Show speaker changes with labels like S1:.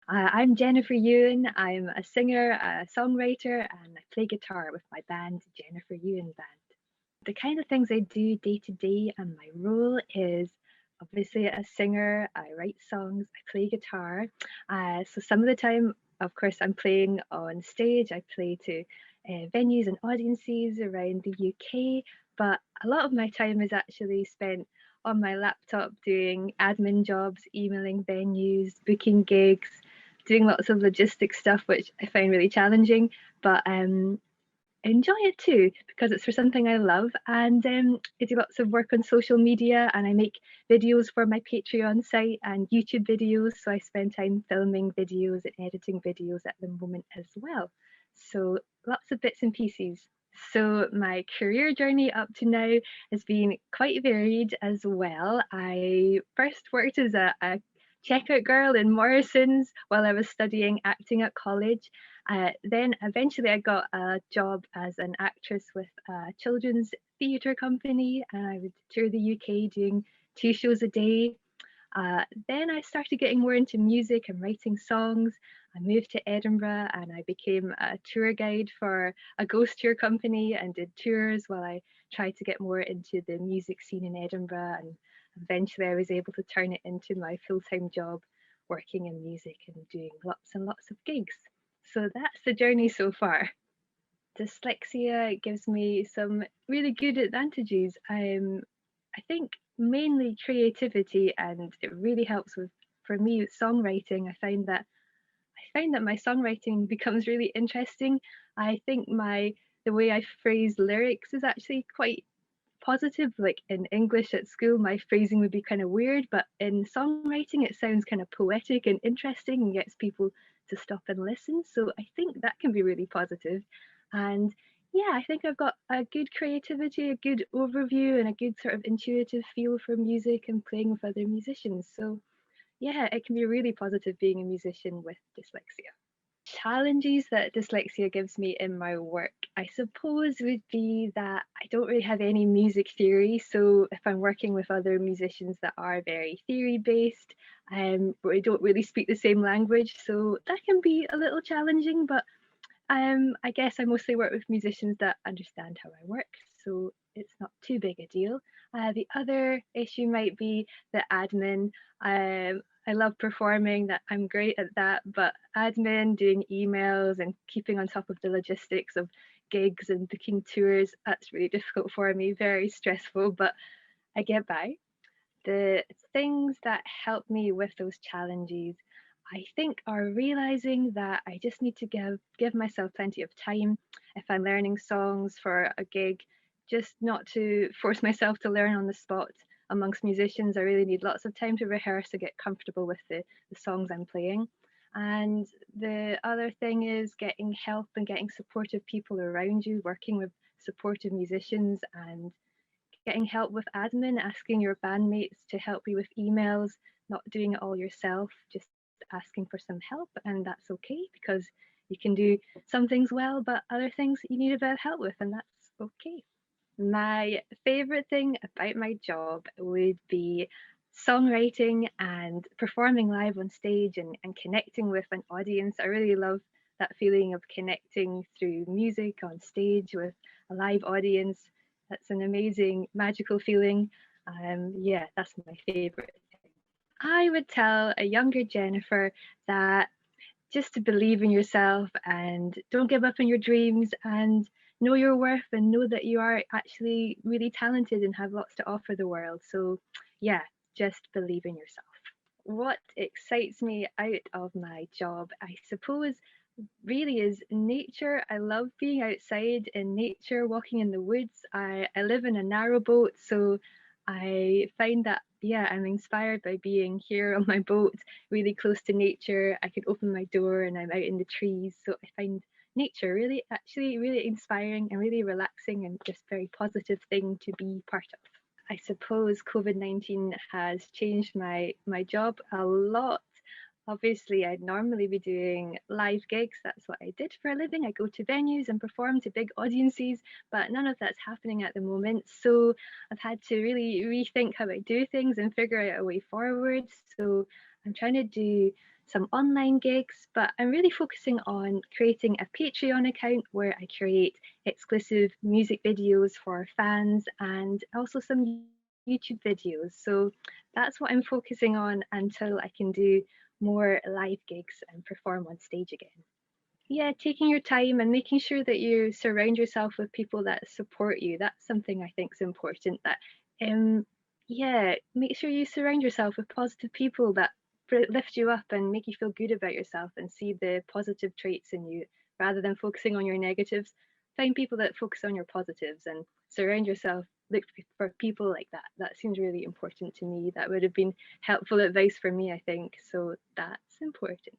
S1: I'm Jennifer Ewan. I'm a singer, a songwriter, and I play guitar with my band, Jennifer Ewan Band. The kind of things I do day to day, and my role is obviously a singer. I write songs, I play guitar. So some of the time, of course, I'm playing on stage. I play to venues and audiences around the UK, but a lot of my time is actually spent on my laptop doing admin jobs, emailing venues, booking gigs, doing lots of logistic stuff, which I find really challenging. But enjoy it too because it's for something I love. And I do lots of work on social media and I make videos for my Patreon site and YouTube videos. So I spend time filming videos and editing videos at the moment as well. So lots of bits and pieces. So my career journey up to now has been quite varied as well. I first worked as a checkout girl in Morrison's while I was studying acting at college. Then eventually I got a job as an actress with a children's theatre company, and I would tour the UK doing 2 shows a day. Then I started getting more into music and writing songs. I moved to Edinburgh and I became a tour guide for a ghost tour company and did tours while I tried to get more into the music scene in Edinburgh. And eventually I was able to turn it into my full time job working in music and doing lots and lots of gigs. So that's the journey so far. Dyslexia gives me some really good advantages. I think mainly creativity, and it really helps with for me with songwriting. I find that my songwriting becomes really interesting. I think my the way I phrase lyrics is actually quite positive. Like in English at school, my phrasing would be kind of weird, but in songwriting, it sounds kind of poetic and interesting and gets people to stop and listen. So I think that can be really positive. And yeah, I think I've got a good creativity, a good overview, and a good sort of intuitive feel for music and playing with other musicians. So yeah, it can be really positive being a musician with dyslexia. Challenges that dyslexia gives me in my work, I suppose, would be that I don't really have any music theory. So if I'm working with other musicians that are very theory based, we don't really speak the same language, so that can be a little challenging. But I guess I mostly work with musicians that understand how I work, so it's not too big a deal. The other issue might be the admin. I love performing, that I'm great at that, but admin, doing emails and keeping on top of the logistics of gigs and booking tours, that's really difficult for me, very stressful, but I get by. The things that help me with those challenges, I think, are realizing that I just need to give myself plenty of time. If I'm learning songs for a gig, just not to force myself to learn on the spot. Amongst musicians, I really need lots of time to rehearse to get comfortable with the songs I'm playing. And the other thing is getting help and getting supportive people around you, working with supportive musicians and getting help with admin, asking your bandmates to help you with emails, not doing it all yourself, just asking for some help. And that's okay because you can do some things well, but other things you need a bit of help with, and that's okay. My favorite thing about my job would be songwriting and performing live on stage and connecting with an audience. I really love that feeling of connecting through music on stage with a live audience. That's an amazing, magical feeling. Yeah, that's my favorite thing. I would tell a younger Jennifer that just to believe in yourself and don't give up on your dreams and know your worth and know that you are actually really talented and have lots to offer the world. So, yeah, just believe in yourself. What excites me out of my job, I suppose, really is nature. I love being outside in nature, walking in the woods. I live in a narrow boat, so I find that, yeah, I'm inspired by being here on my boat, really close to nature. I can open my door and I'm out in the trees. So I find nature really, actually, really inspiring and really relaxing and just very positive thing to be part of. I suppose COVID-19 has changed my job a lot. Obviously, I'd normally be doing live gigs. That's what I did for a living. I go to venues and perform to big audiences, but none of that's happening at the moment. So I've had to really rethink how I do things and figure out a way forward. So I'm trying to do some online gigs, but I'm really focusing on creating a Patreon account where I create exclusive music videos for fans and also some YouTube videos. So that's what I'm focusing on until I can do more live gigs and perform on stage again. Yeah, taking your time and making sure that you surround yourself with people that support you. That's something I think is important. That, um, yeah, make sure you surround yourself with positive people that lift you up and make you feel good about yourself and see the positive traits in you rather than focusing on your negatives. Find people that focus on your positives and surround yourself. Look for people like that. That seems really important to me. That would have been helpful advice for me, I think. So that's important.